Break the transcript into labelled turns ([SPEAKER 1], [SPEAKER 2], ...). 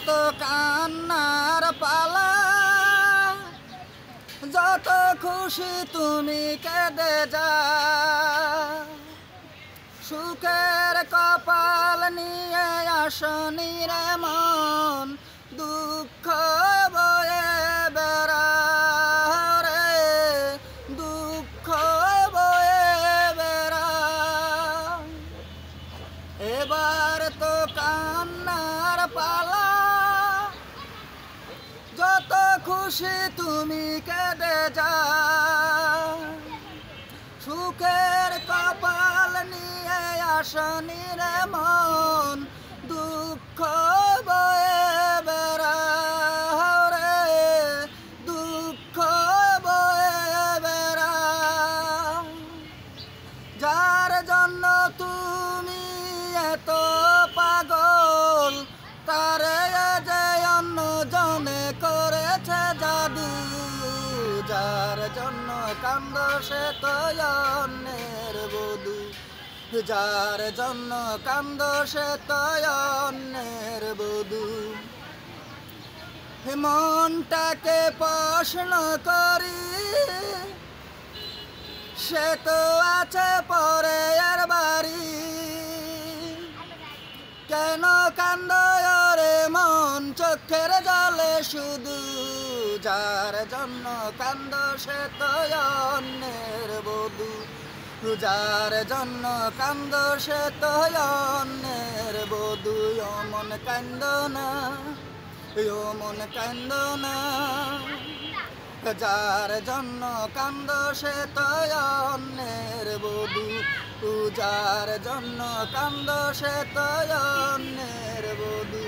[SPEAKER 1] তো কান্নার পালা, যত খুশি তুমি কেঁদে যা। সুখের কপাল নিয়ে আসনি রে মন, দুঃখ বয়ে বেড়াও রে, দুঃখ বয়ে বেড়াও। এবার তো কান্নার পালা, যত খুশি তুমি কেঁদে যা। সুখের কপাল নিয়ে আসনি রে মন, দুঃখ বয়ে বেড়াও রে, দুঃখ বয়ে বেড়াও। যার জন্য তুমি এত পাগল, তারে যে অন্য জনে করেছে জাদু। যার জন্য কান্দ সে তো অন্যের বধূ, যার জন্য কান্দ সে তো অন্যের বধূ। মনটাকে প্রশ্ন করি, সে তো আছে পরে আর বাড়ি। কেন কান্দ রে মন চোখের জলে শুধু, যার জন্য কান্দ সে তো অন্যের বধূ। যার জন্য কান্দ সে তো অন্যের বধূ। ও মন কান্দ না, ও মন কান্দ না, যার জন্য কান্দ সে তো অন্যের বধূ। যার জন্য কান্দ সে তো অন্যের বধূ।